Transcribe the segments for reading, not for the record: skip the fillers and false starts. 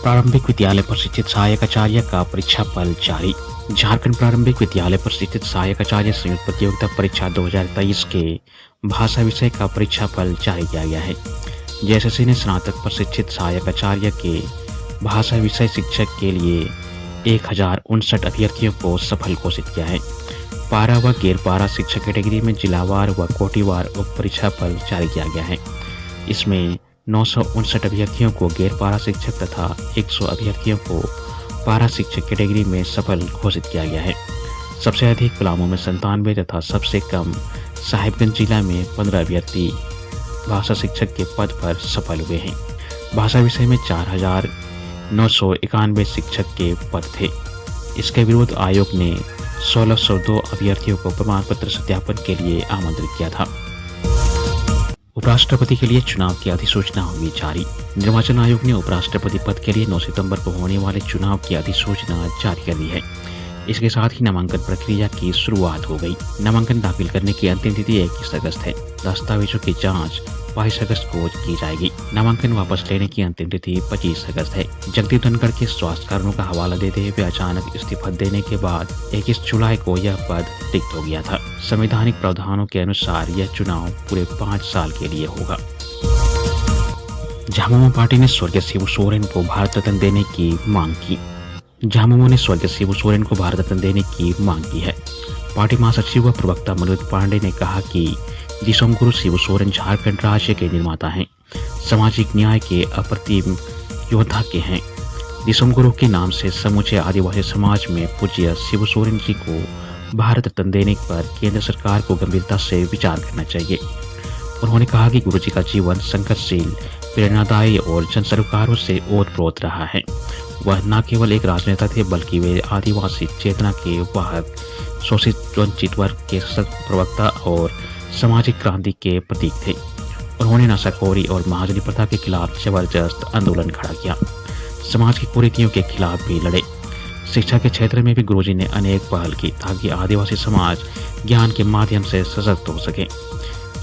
प्रारंभिक विद्यालय प्रशिक्षित सहायक आचार्य का परीक्षा फल जारी। झारखंड प्रारंभिक विद्यालय प्रशिक्षित सहायक आचार्य संयुक्त प्रतियोगिता परीक्षा 2023 के भाषा विषय का परीक्षा फल जारी किया गया है। जेएसएससी ने स्नातक प्रशिक्षित सहायक आचार्य के भाषा विषय शिक्षक के लिए 1059 अभ्यर्थियों को सफल घोषित किया है। पारा व गैर पारा शिक्षक कैटेगरी में जिलावार व कोटिवार उप परीक्षा फल जारी किया गया है। इसमें 959 अभ्यर्थियों को गैर पारा शिक्षक तथा 100 अभ्यर्थियों को पारा शिक्षक कैटेगरी में सफल घोषित किया गया है। सबसे अधिक पलामू में 97 तथा सबसे कम साहिबगंज जिला में 15 अभ्यर्थी भाषा शिक्षक के पद पर सफल हुए हैं। भाषा विषय में 4991 शिक्षक के पद थे। इसके विरुद्ध आयोग ने 1602 अभ्यर्थियों को प्रमाण पत्र सत्यापन के लिए आमंत्रित किया था। उपराष्ट्रपति के लिए चुनाव की अधिसूचना हुई जारी। निर्वाचन आयोग ने उपराष्ट्रपति पद के लिए 9 सितंबर को होने वाले चुनाव की अधिसूचना जारी कर दी है। इसके साथ ही नामांकन प्रक्रिया की शुरुआत हो गई। नामांकन दाखिल करने की अंतिम तिथि 21 अगस्त है। दस्तावेजों की जांच 22 अगस्त को की जाएगी। नामांकन वापस लेने की अंतिम तिथि 25 अगस्त है। जगदीप धनखड़ के स्वास्थ्य कारणों का हवाला देते हुए अचानक इस्तीफा देने के बाद 21 जुलाई को यह पद रिक्त हो गया था। संवैधानिक प्रावधानों के अनुसार यह चुनाव पूरे 5 साल के लिए होगा। झामुमो पार्टी ने स्वर्गीय शिबू सोरेन को भारत रत्न देने की मांग की। झामुमो ने स्वर्गीय शिबू सोरेन को भारत रत्न देने की मांग की है। पार्टी महासचिव व प्रवक्ता मनोज पांडे ने कहा कि दिसोम गुरु शिबू सोरेन झारखंड राज्य के निर्माता हैं, सामाजिक न्याय के अप्रतिम योद्धा के हैं। दिसोम गुरु के नाम से समूचे आदिवासी समाज में पूज्य शिबू सोरेन जी को भारत रत्न देने पर केंद्र सरकार को गंभीरता से विचार करना चाहिए। उन्होंने कहा कि गुरु जी का जीवन संघर्षशील, प्रेरणादायी और जन सरोकारों से ओतप्रोत रहा है। वह न केवल एक राजनेता थे बल्कि वे आदिवासी चेतना के वाहक, शोषित वंचित वर्ग के सशक्त प्रवक्ता और सामाजिक क्रांति के प्रतीक थे। उन्होंने नशाखोरी और महाजनी प्रथा के खिलाफ जबरदस्त आंदोलन खड़ा किया। समाज की कुरीतियों के खिलाफ भी लड़े। शिक्षा के क्षेत्र में भी गुरुजी ने अनेक पहल की ताकि आदिवासी समाज ज्ञान के माध्यम से सशक्त हो सके।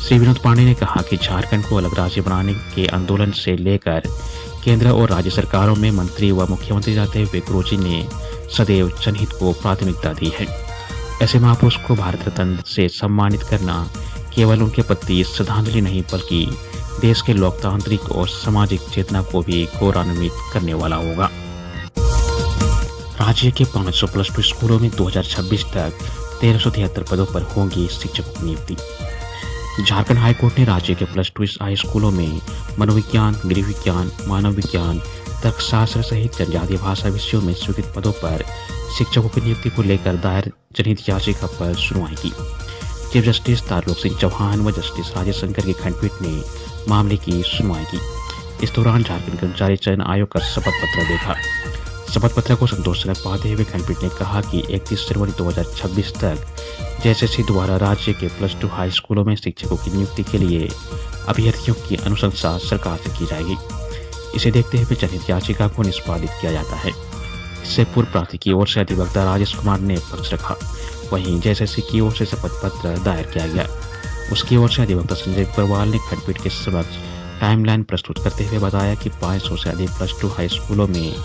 श्री विनोद पांडे ने कहा कि झारखंड को अलग राज्य बनाने के आंदोलन से लेकर केंद्र और राज्य सरकारों में मंत्री व मुख्यमंत्री रहते हुए गुरुजी ने सदैव जनहित को प्राथमिकता दी है। ऐसे महापुरुष को भारत रत्न से सम्मानित करना केवल उनके प्रति श्रद्धांजलि नहीं बल्कि देश के लोकतांत्रिक और सामाजिक चेतना को भी गौरवान्वित करने वाला होगा। राज्य के 500 प्लस 2 स्कूलों में 2026 तक 1373 पदों पर होंगी शिक्षकों की नियुक्ति। झारखंड हाईकोर्ट ने राज्य के प्लस 2 हाई स्कूलों में मनोविज्ञान, गृह विज्ञान, मानव विज्ञान, तर्कशास्त्र सहित जनजातीय भाषा विषयों में स्वीकृत पदों पर शिक्षकों की नियुक्ति को लेकर दायर जनहित याचिका पर सुनवाई की। चीफ जस्टिस तारलोक सिंह चौहान व जस्टिस राजेश शंकर की खंडपीठ ने मामले की सुनवाई की। इस दौरान झारखंड कर्मचारी चयन आयोग का शपथ पत्र देखा। शपथ पत्र को संतोषजनक पाते हुए खंडपीठ ने कहा कि 31 जनवरी 2026 तक जेएसएससी द्वारा राज्य के प्लस 2 हाई स्कूलों में शिक्षकों की नियुक्ति के लिए अभ्यर्थियों की अनुशंसा सरकार से की जाएगी। इसे देखते हुए जनहित याचिका को निष्पादित किया जाता है। इससे पूर्व प्रार्थी की ओर से अधिवक्ता राजेश कुमार ने पक्ष रखा। वहीं जेएसएससी की ओर से शपथ पत्र दायर किया गया। उसकी ओर से अधिवक्ता संजय अग्रवाल ने खंडपीठ के समक्ष टाइमलाइन प्रस्तुत करते हुए बताया कि 500 से अधिक प्लस 2 हाई स्कूलों में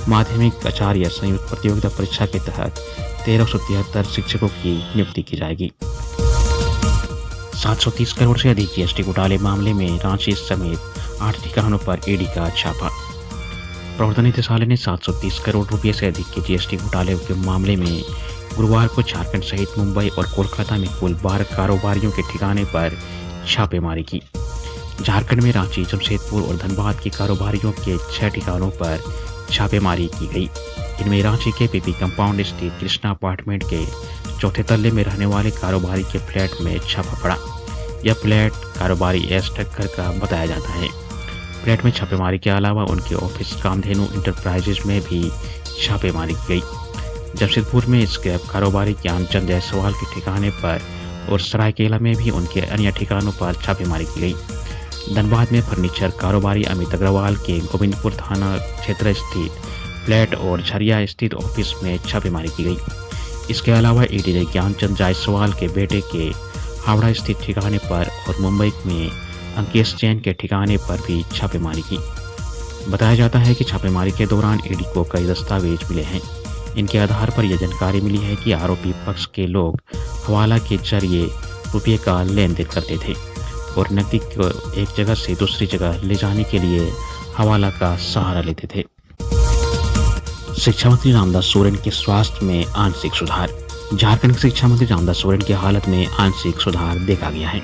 माध्यमिक आचार्य संयुक्त प्रतियोगिता परीक्षा के तहत 1373 शिक्षकों की नियुक्ति की जाएगी। 730 करोड़ से अधिक जीएसटी घोटाले मामले में रांची समेत 8 ठिकानों पर ईडी का छापा। प्रवर्तन निदेशालय ने 730 करोड़ रुपये से अधिक के जीएसटी घोटाले के मामले में गुरुवार को झारखंड सहित मुंबई और कोलकाता में कुल 12 कारोबारियों के ठिकाने पर छापेमारी की। झारखंड में रांची, जमशेदपुर और धनबाद के कारोबारियों के 6 ठिकानों पर छापेमारी की गई। इनमें रांची के पीपी कंपाउंड स्थित कृष्णा अपार्टमेंट के 4थे तल्ले में रहने वाले कारोबारी के फ्लैट में छापा पड़ा। यह फ्लैट कारोबारी एस ठक्कर का बताया जाता है। फ्लैट में छापेमारी के अलावा उनके ऑफिस कामधेनु इंटरप्राइजेज में भी छापेमारी की गई। जमशेदपुर में स्क्रैप कारोबारी ज्ञानचंद जायसवाल के ठिकाने पर और सरायकेला में भी उनके अन्य ठिकानों पर छापेमारी की गई। धनबाद में फर्नीचर कारोबारी अमित अग्रवाल के गोविंदपुर थाना क्षेत्र स्थित फ्लैट और झरिया स्थित ऑफिस में छापेमारी की गई। इसके अलावा ईडी ने ज्ञानचंद जायसवाल के बेटे के हावड़ा स्थित ठिकाने पर और मुंबई में अंकेश जैन के ठिकाने पर भी छापेमारी की। बताया जाता है कि छापेमारी के दौरान ईडी को कई दस्तावेज मिले हैं। इनके आधार पर यह जानकारी मिली है कि आरोपी पक्ष के लोग हवाला के जरिए रुपये का लेन देन करते थे और नकदी को एक जगह से दूसरी जगह ले जाने के लिए हवाला का सहारा लेते थे। शिक्षा मंत्री रामदास सोरेन के स्वास्थ्य में आंशिक सुधार। झारखंड के शिक्षा मंत्री रामदास सोरेन की हालत में आंशिक सुधार देखा गया है।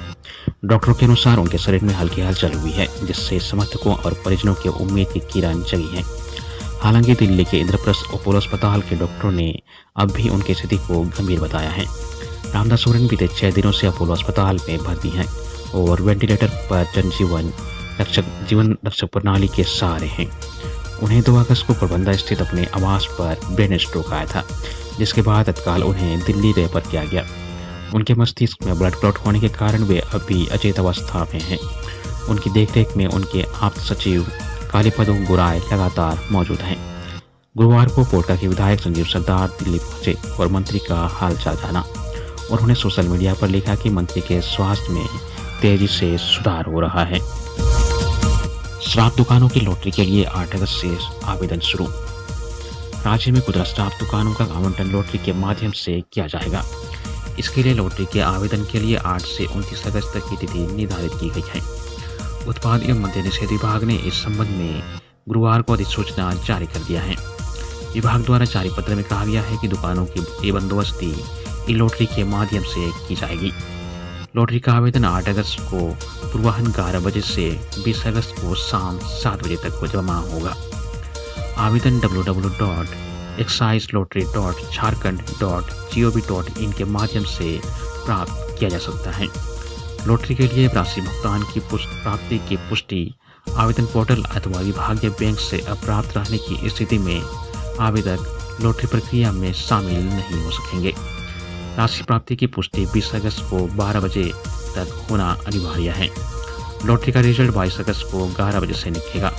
डॉक्टरों के अनुसार उनके शरीर में हल्की हलचल हुई है, जिससे समर्थकों और परिजनों की उम्मीद की किरण जगी है। हालांकि दिल्ली के इंद्रप्रस्थ अपोलो अस्पताल के डॉक्टरों ने अब भी उनकी स्थिति को गंभीर बताया है। रामदास सोरेन बीते 6 दिनों से अपोलो अस्पताल में भर्ती हैं और वेंटिलेटर पर जीवन रक्षक प्रणाली के सहारे हैं। उन्हें 2 अगस्त को पोरबंदर स्थित अपने आवास पर ब्रेन स्ट्रोक आया था, जिसके बाद तत्काल उन्हें दिल्ली रेफर किया गया। उनके मस्तिष्क में ब्लड क्लॉट होने के कारण वे अभी अचेत अवस्था में हैं। उनकी देखरेख में उनके आप्त सचिव कालीपद गुराय लगातार मौजूद हैं। गुरुवार को पोटका के विधायक संजीव सरदार दिल्ली पहुंचे और मंत्री का हालचाल जाना और उन्होंने सोशल मीडिया पर लिखा कि मंत्री के स्वास्थ्य में तेजी से सुधार हो रहा है। शराब दुकानों की लॉटरी के लिए 8 अगस्त से आवेदन शुरू। राज्य में खुदरा शराब दुकानों का आवंटन लॉटरी के माध्यम से किया जाएगा। इसके लिए लॉटरी के आवेदन के लिए 8 से 29 अगस्त तक की तिथि निर्धारित की गई है। उत्पाद एवं मद्य निषेध विभाग ने इस संबंध में गुरुवार को अधिसूचना जारी कर दिया है। विभाग द्वारा जारी पत्र में कहा गया है कि दुकानों की बंदोबस्ती ई लॉटरी के माध्यम से की जाएगी। लॉटरी का आवेदन 8 अगस्त को पूर्वाह्न 11 बजे से 20 अगस्त को शाम 7 बजे तक जमा होगा। आवेदन www.exciselottery.jharkhand.gov.in के माध्यम से प्राप्त किया जा सकता है। लॉटरी के लिए राशि भुगतान की प्राप्ति की पुष्टि आवेदन पोर्टल अथवा विभागीय बैंक से अप्राप्त रहने की स्थिति में आवेदक लॉटरी प्रक्रिया में शामिल नहीं हो सकेंगे। राशि प्राप्ति की पुष्टि 20 अगस्त को 12 बजे तक होना अनिवार्य है। लॉटरी का रिजल्ट 22 अगस्त को 11 बजे से निकलेगा।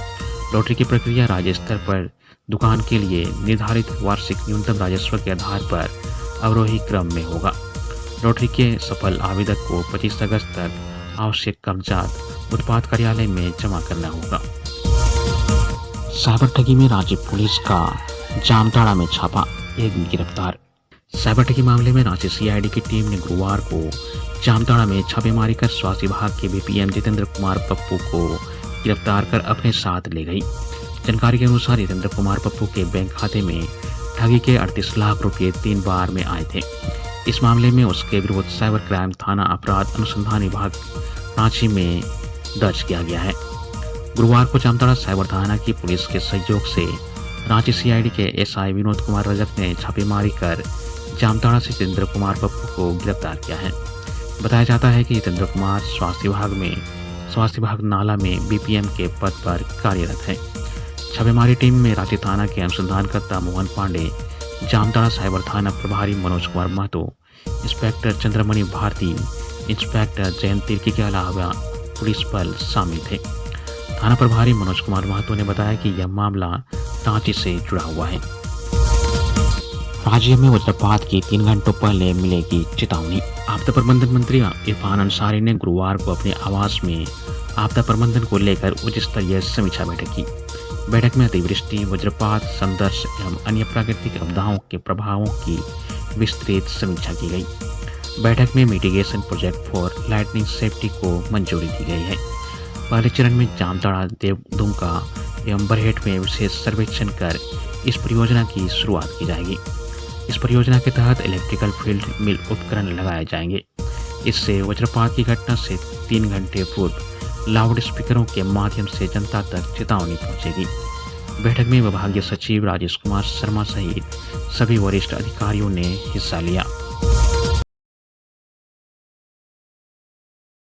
लॉटरी की प्रक्रिया राज्य स्तर पर दुकान के लिए निर्धारित वार्षिक न्यूनतम राजस्व के आधार पर अवरोही क्रम में होगा। लॉटरी के सफल आवेदक को 25 अगस्त तक आवश्यक कागजात उत्पाद कार्यालय में जमा करना होगा। साइबर ठगी में राज्य पुलिस का जामताड़ा में छापा, 1 गिरफ्तार। साइबर ठगी मामले में रांची सीआईडी की टीम ने गुरुवार को जामताड़ा में छापेमारी कर स्वास्थ्य विभाग के बीपीएम जितेंद्र कुमार पप्पू को गिरफ्तार कर अपने साथ ले गई। जानकारी के अनुसार जितेंद्र कुमार पप्पू के बैंक खाते में ठगी के 38 लाख रुपए 3 बार में आए थे। इस मामले में उसके विरुद्ध साइबर क्राइम थाना अपराध अनुसंधान विभाग रांची में दर्ज किया गया है। गुरुवार को जामताड़ा साइबर थाना की पुलिस के सहयोग से रांची सीआईडी के एसआई विनोद कुमार रजक ने छापेमारी कर जामताड़ा से जितेंद्र कुमार पप्पू को गिरफ्तार किया है। बताया जाता है कि जितेंद्र कुमार स्वास्थ्य विभाग नाला में बीपीएम के पद पर कार्यरत है। छापेमारी टीम में रांची थाना के अनुसंधानकर्ता मोहन पांडे, जामताड़ा साइबर थाना प्रभारी मनोज कुमार महतो, इंस्पेक्टर चंद्रमणि भारती, इंस्पेक्टर जयंत तिर्की के अलावा पुलिस बल शामिल थे। थाना प्रभारी मनोज कुमार महतो ने बताया कि यह मामला रांची से जुड़ा हुआ है। राज्य में वज्रपात की 3 घंटों पहले मिलेगी चेतावनी। आपदा प्रबंधन मंत्री इरफान अंसारी ने गुरुवार को अपने आवास में आपदा प्रबंधन को लेकर उच्च स्तरीय समीक्षा बैठक की। बैठक में अतिवृष्टि, वज्रपात, संघर्ष एवं अन्य प्राकृतिक आपदाओं के प्रभावों की विस्तृत समीक्षा की गई। बैठक में mitigation project for lightning safety को मंजूरी दी गई है। पहले चरण में जामताड़ा, देवदुमका एवं बरहेट में विशेष सर्वेक्षण कर इस परियोजना की शुरुआत की जाएगी। इस परियोजना के तहत इलेक्ट्रिकल फील्ड मिल उपकरण लगाए जाएंगे। इससे वज्रपात की घटना से 3 घंटे पूर्व लाउड स्पीकरों के माध्यम से जनता तक चेतावनी पहुंचेगी। बैठक में विभागीय सचिव राजेश कुमार शर्मा सहित सभी वरिष्ठ अधिकारियों ने हिस्सा लिया।